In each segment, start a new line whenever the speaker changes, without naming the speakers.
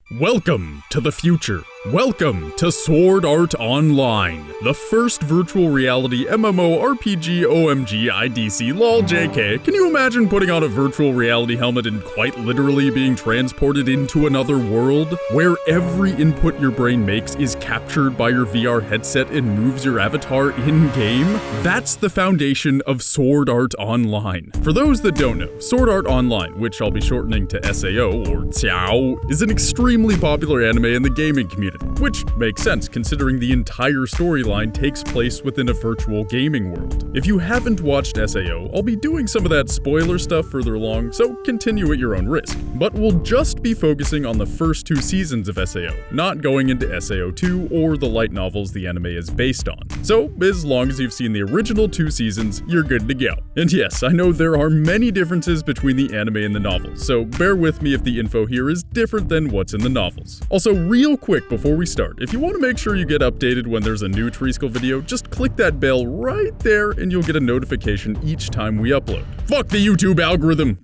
Welcome to the future. Welcome to Sword Art Online, the first virtual reality MMORPG OMG IDC lol JK. Can you imagine putting on a virtual reality helmet and quite literally being transported into another world, where every input your brain makes is captured by your VR headset and moves your avatar in-game? That's the foundation of Sword Art Online. For those that don't know, Sword Art Online, which I'll be shortening to SAO or Xiao, is an extremely popular anime in the gaming community. Which makes sense considering the entire storyline takes place within a virtual gaming world. If you haven't watched SAO, I'll be doing some of that spoiler stuff further along, so continue at your own risk. But we'll just be focusing on the first 2 seasons of SAO, not going into SAO 2 or the light novels the anime is based on. So, as long as you've seen the original 2 seasons, you're good to go. And yes, I know there are many differences between the anime and the novels, so bear with me if the info here is different than what's in the novels. Also, real quick before we start, if you want to make sure you get updated when there's a new Treesicle video, just click that bell right there and you'll get a notification each time we upload. Fuck the YouTube algorithm!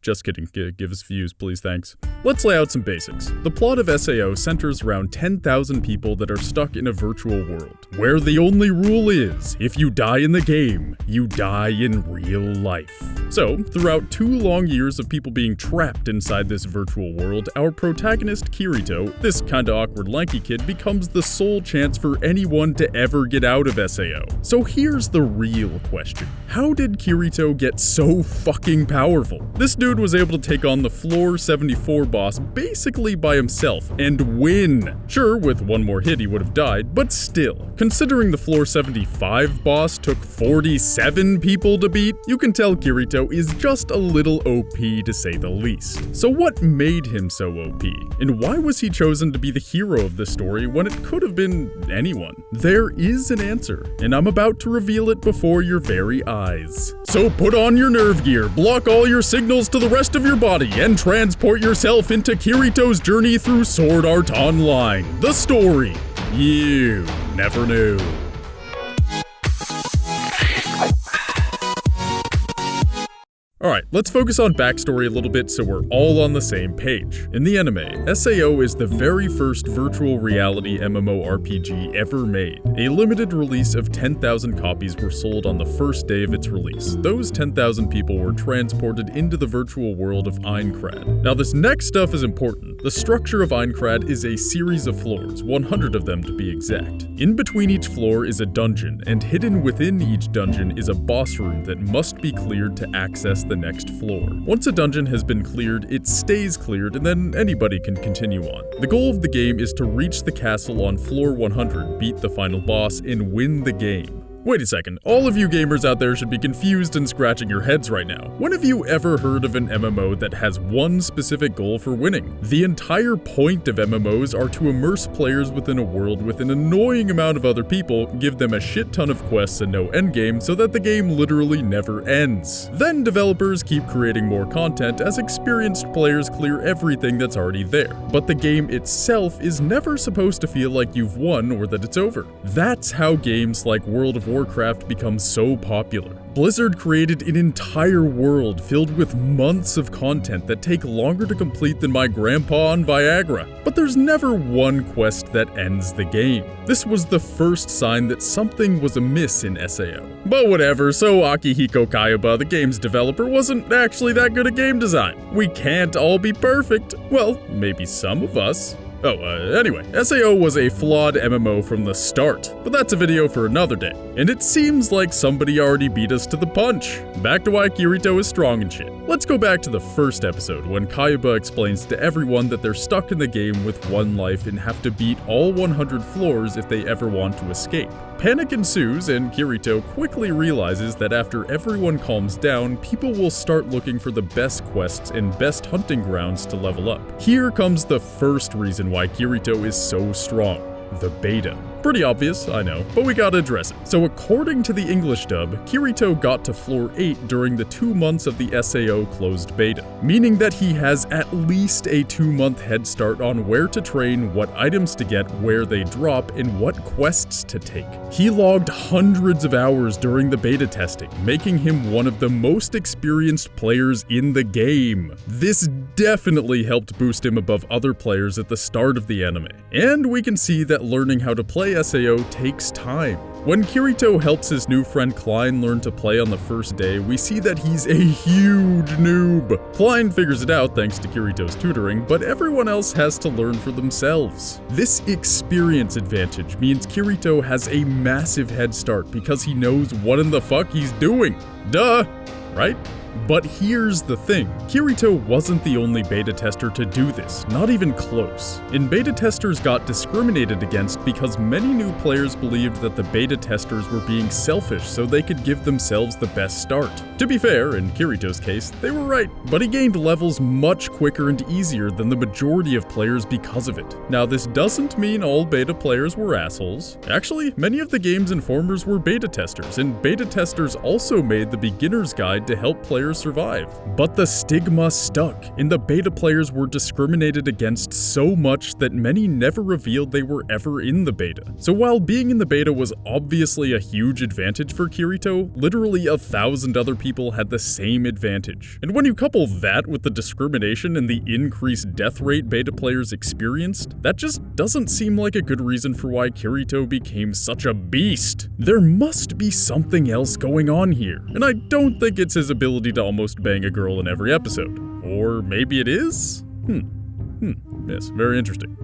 Just kidding, give us views, please, thanks. Let's lay out some basics. The plot of SAO centers around 10,000 people that are stuck in a virtual world, where the only rule is, if you die in the game, you die in real life. So, throughout 2 long years of people being trapped inside this virtual world, our protagonist, Kirito, this kinda awkward lanky kid, becomes the sole chance for anyone to ever get out of SAO. So here's the real question. How did Kirito get so fucking powerful? This dude was able to take on the floor 74 boss basically by himself and win. Sure, with 1 more hit he would have died, but still. Considering the floor 75 boss took 47 people to beat, you can tell Kirito is just a little OP to say the least. So what made him so OP? And why was he chosen to be the hero of this story when it could have been anyone? There is an answer, and I'm about to reveal it before your very eyes. So put on your nerve gear, block all your signals to the rest of your body, and transport yourself into Kirito's journey through Sword Art Online, the story you never knew. Alright, let's focus on backstory a little bit so we're all on the same page. In the anime, SAO is the very first virtual reality MMORPG ever made. A limited release of 10,000 copies were sold on the first day of its release. Those 10,000 people were transported into the virtual world of Aincrad. Now this next stuff is important. The structure of Aincrad is a series of floors, 100 of them to be exact. In between each floor is a dungeon, and hidden within each dungeon is a boss room that must be cleared to access the next floor. Once a dungeon has been cleared, it stays cleared and then anybody can continue on. The goal of the game is to reach the castle on floor 100, beat the final boss, and win the game. Wait a second, all of you gamers out there should be confused and scratching your heads right now. When have you ever heard of an MMO that has one specific goal for winning? The entire point of MMOs are to immerse players within a world with an annoying amount of other people, give them a shit ton of quests and no endgame so that the game literally never ends. Then developers keep creating more content as experienced players clear everything that's already there. But the game itself is never supposed to feel like you've won or that it's over. That's how games like World of Warcraft becomes so popular. Blizzard created an entire world filled with months of content that take longer to complete than my grandpa on Viagra. But there's never one quest that ends the game. This was the first sign that something was amiss in SAO. But whatever, so Akihiko Kayaba, the game's developer, wasn't actually that good at game design. We can't all be perfect. Well, maybe some of us. Anyway, SAO was a flawed MMO from the start, but that's a video for another day. And it seems like somebody already beat us to the punch. Back to why Kirito is strong and shit. Let's go back to the first episode when Kayaba explains to everyone that they're stuck in the game with 1 life and have to beat all 100 floors if they ever want to escape. Panic ensues, and Kirito quickly realizes that after everyone calms down, people will start looking for the best quests and best hunting grounds to level up. Here comes the first reason why Kirito is so strong. The beta. Pretty obvious, I know, but we gotta address it. So according to the English dub, Kirito got to floor 8 during the 2 months of the SAO closed beta, meaning that he has at least a 2-month head start on where to train, what items to get, where they drop, and what quests to take. He logged hundreds of hours during the beta testing, making him one of the most experienced players in the game. This definitely helped boost him above other players at the start of the anime, and we can see that learning how to play SAO takes time. When Kirito helps his new friend Klein learn to play on the first day, we see that he's a huge noob. Klein figures it out thanks to Kirito's tutoring, but everyone else has to learn for themselves. This experience advantage means Kirito has a massive head start because he knows what in the fuck he's doing. Duh, right? But here's the thing, Kirito wasn't the only beta tester to do this, not even close. And beta testers got discriminated against because many new players believed that the beta testers were being selfish so they could give themselves the best start. To be fair, in Kirito's case, they were right, but he gained levels much quicker and easier than the majority of players because of it. Now this doesn't mean all beta players were assholes. Actually, many of the game's informers were beta testers, and beta testers also made the beginner's guide to help players survive. But the stigma stuck, and the beta players were discriminated against so much that many never revealed they were ever in the beta. So while being in the beta was obviously a huge advantage for Kirito, literally 1,000 other people had the same advantage. And when you couple that with the discrimination and the increased death rate beta players experienced, that just doesn't seem like a good reason for why Kirito became such a beast. There must be something else going on here, and I don't think it's his ability to almost bang a girl in every episode. Or maybe it is? Yes, very interesting.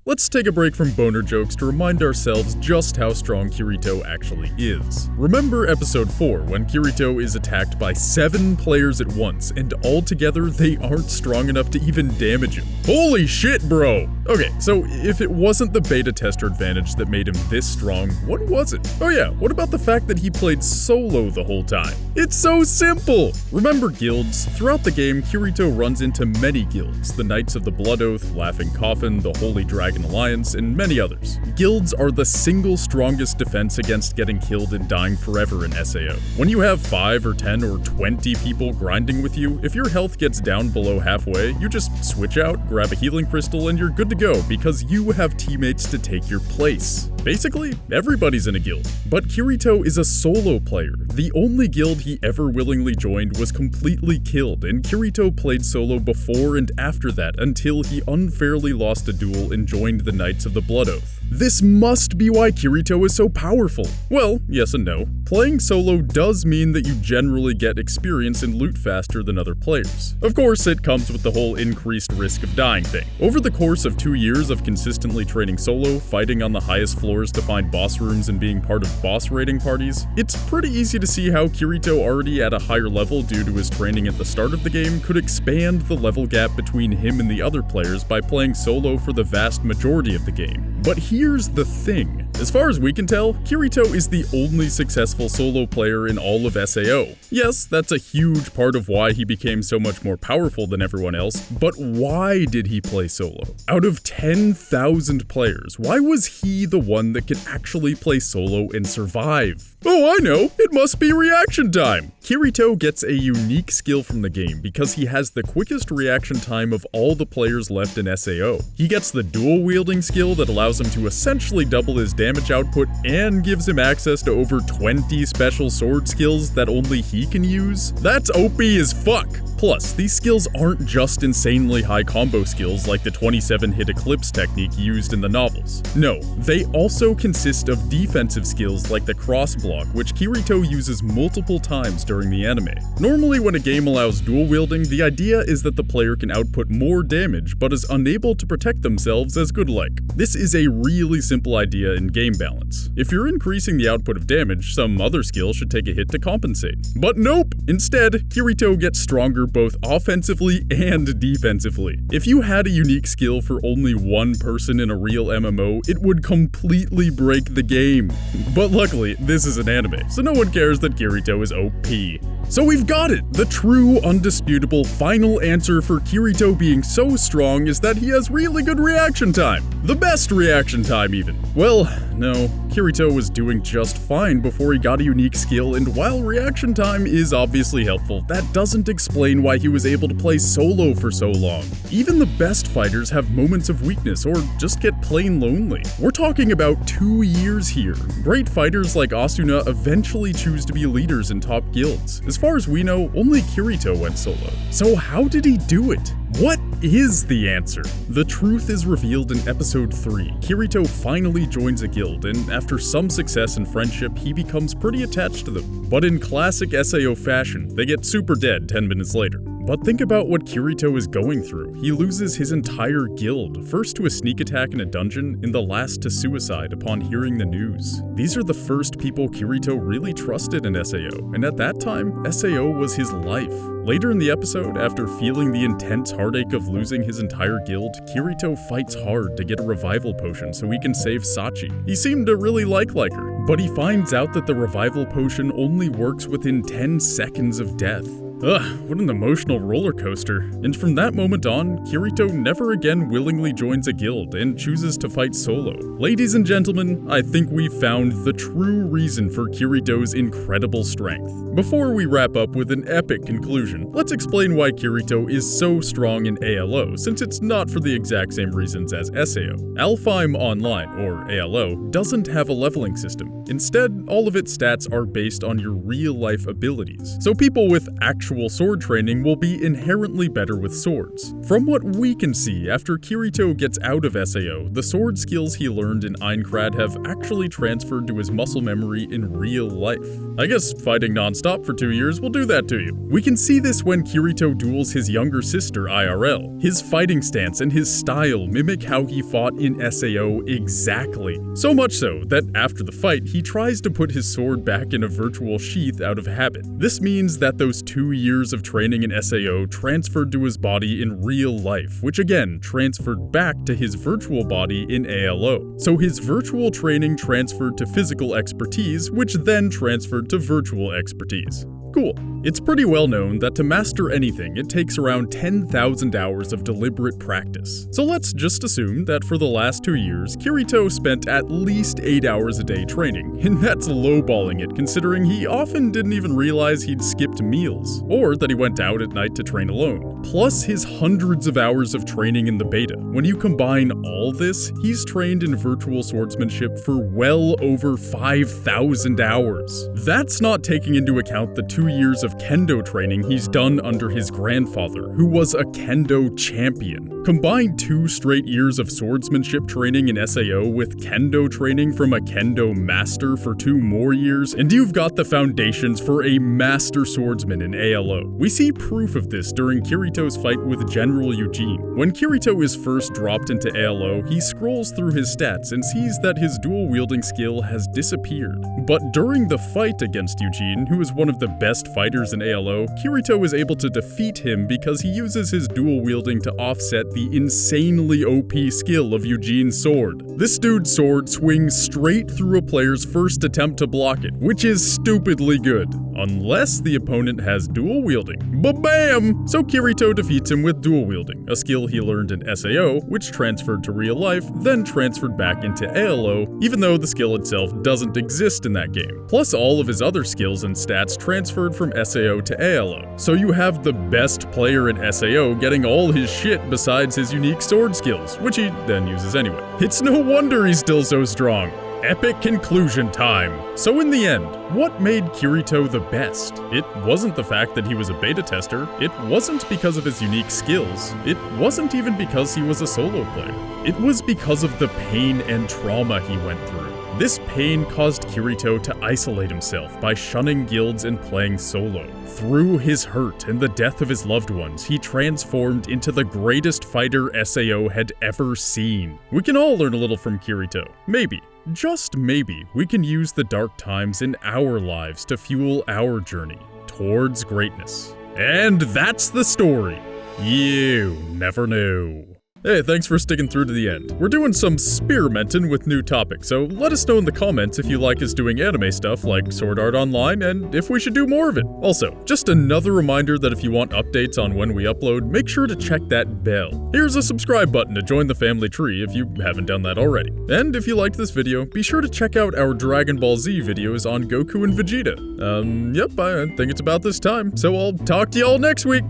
Let's take a break from boner jokes to remind ourselves just how strong Kirito actually is. Remember episode 4, when Kirito is attacked by 7 players at once, and altogether they aren't strong enough to even damage him. Holy shit, bro! Okay, so if it wasn't the beta tester advantage that made him this strong, what was it? Oh yeah, what about the fact that he played solo the whole time? It's so simple! Remember guilds? Throughout the game, Kirito runs into many guilds, the Knights of the Blood Oath, Laughing Coffin, the Holy Dragon Alliance, and many others. Guilds are the single strongest defense against getting killed and dying forever in SAO. When you have 5 or 10 or 20 people grinding with you, if your health gets down below halfway, you just switch out, grab a healing crystal, and you're good to go because you have teammates to take your place. Basically, everybody's in a guild. But Kirito is a solo player. The only guild he ever willingly joined was completely killed, and Kirito played solo before and after that until he unfairly lost a duel and joined the Knights of the Blood Oath. This must be why Kirito is so powerful. Well, yes and no. Playing solo does mean that you generally get experience and loot faster than other players. Of course, it comes with the whole increased risk of dying thing. Over the course of 2 years of consistently training solo, fighting on the highest floors to find boss rooms and being part of boss raiding parties, it's pretty easy to see how Kirito, already at a higher level due to his training at the start of the game, could expand the level gap between him and the other players by playing solo for the vast majority of the game. But here's the thing. As far as we can tell, Kirito is the only successful solo player in all of SAO. Yes, that's a huge part of why he became so much more powerful than everyone else, but why did he play solo? Out of 10,000 players, why was he the one that could actually play solo and survive? Oh, I know! It must be reaction time! Kirito gets a unique skill from the game because he has the quickest reaction time of all the players left in SAO. He gets the dual wielding skill that allows him to essentially double his damage output and gives him access to over 20 special sword skills that only he can use. That's OP as fuck! Plus, these skills aren't just insanely high combo skills like the 27-hit Eclipse technique used in the novels. No, they also consist of defensive skills like the cross block, which Kirito uses multiple times during the anime. Normally when a game allows dual wielding, the idea is that the player can output more damage but is unable to protect themselves as good-like. This is a really simple idea in game balance. If you're increasing the output of damage, some other skill should take a hit to compensate. But nope! Instead, Kirito gets stronger both offensively and defensively. If you had a unique skill for only one person in a real MMO, it would completely break the game. But luckily, this is an anime, so no one cares that Kirito is OP. So we've got it! The true, undisputable, final answer for Kirito being so strong is that he has really good reaction time. The best reaction time, even. Well, no, Kirito was doing just fine before he got a unique skill, and while reaction time is obviously helpful, that doesn't explain why he was able to play solo for so long. Even the best fighters have moments of weakness or just get plain lonely. We're talking about 2 years here. Great fighters like Asuna eventually choose to be leaders in top guilds. As far as we know, only Kirito went solo. So how did he do it? What is the answer? The truth is revealed in episode 3. Kirito finally joins a guild, and after some success and friendship, he becomes pretty attached to them. But in classic SAO fashion, they get super dead 10 minutes later. But think about what Kirito is going through. He loses his entire guild, first to a sneak attack in a dungeon, and the last to suicide upon hearing the news. These are the first people Kirito really trusted in SAO, and at that time, SAO was his life. Later in the episode, after feeling the intense heartache of losing his entire guild, Kirito fights hard to get a revival potion so he can save Sachi. He seemed to really like her, but he finds out that the revival potion only works within 10 seconds of death. Ugh, what an emotional roller coaster. And from that moment on, Kirito never again willingly joins a guild and chooses to fight solo. Ladies and gentlemen, I think we've found the true reason for Kirito's incredible strength. Before we wrap up with an epic conclusion, let's explain why Kirito is so strong in ALO, since it's not for the exact same reasons as SAO. Alfheim Online, or ALO, doesn't have a leveling system. Instead, all of its stats are based on your real-life abilities. So people with actual sword training will be inherently better with swords. From what we can see, after Kirito gets out of SAO, the sword skills he learned in Aincrad have actually transferred to his muscle memory in real life. I guess fighting non-stop for 2 years will do that to you. We can see this when Kirito duels his younger sister IRL. His fighting stance and his style mimic how he fought in SAO exactly. So much so that after the fight, he tries to put his sword back in a virtual sheath out of habit. This means that those 2 years of training in SAO transferred to his body in real life, which again transferred back to his virtual body in ALO. So his virtual training transferred to physical expertise, which then transferred to virtual expertise. Cool. It's pretty well known that to master anything, it takes around 10,000 hours of deliberate practice. So let's just assume that for the last 2 years, Kirito spent at least 8 hours a day training, and that's lowballing it considering he often didn't even realize he'd skipped meals, or that he went out at night to train alone. Plus his hundreds of hours of training in the beta. When you combine all this, he's trained in virtual swordsmanship for well over 5,000 hours. That's not taking into account the 2 years of kendo training he's done under his grandfather, who was a kendo champion. Combine 2 straight years of swordsmanship training in SAO with kendo training from a kendo master for 2 more years, and you've got the foundations for a master swordsman in ALO. We see proof of this during Kirito's fight with General Eugene. When Kirito is first dropped into ALO, he scrolls through his stats and sees that his dual-wielding skill has disappeared. But during the fight against Eugene, who is one of the best fighters in ALO, Kirito is able to defeat him because he uses his dual wielding to offset the insanely OP skill of Eugene's sword. This dude's sword swings straight through a player's first attempt to block it, which is stupidly good. Unless the opponent has dual wielding. Ba-bam! So Kirito defeats him with dual wielding, a skill he learned in SAO, which transferred to real life, then transferred back into ALO, even though the skill itself doesn't exist in that game. Plus all of his other skills and stats transferred from SAO to ALO. So you have the best player in SAO getting all his shit besides his unique sword skills, which he then uses anyway. It's no wonder he's still so strong. Epic conclusion time. So in the end, what made Kirito the best? It wasn't the fact that he was a beta tester. It wasn't because of his unique skills. It wasn't even because he was a solo player. It was because of the pain and trauma he went through. This pain caused Kirito to isolate himself by shunning guilds and playing solo. Through his hurt and the death of his loved ones, he transformed into the greatest fighter SAO had ever seen. We can all learn a little from Kirito. Maybe, just maybe, we can use the dark times in our lives to fuel our journey towards greatness. And that's the story. You never knew. Hey, thanks for sticking through to the end. We're doing some spearmenting with new topics, so let us know in the comments if you like us doing anime stuff like Sword Art Online and if we should do more of it. Also, just another reminder that if you want updates on when we upload, make sure to check that bell. Here's a subscribe button to join the family tree if you haven't done that already. And if you liked this video, be sure to check out our Dragon Ball Z videos on Goku and Vegeta. Yep, I think it's about this time, so I'll talk to y'all next week.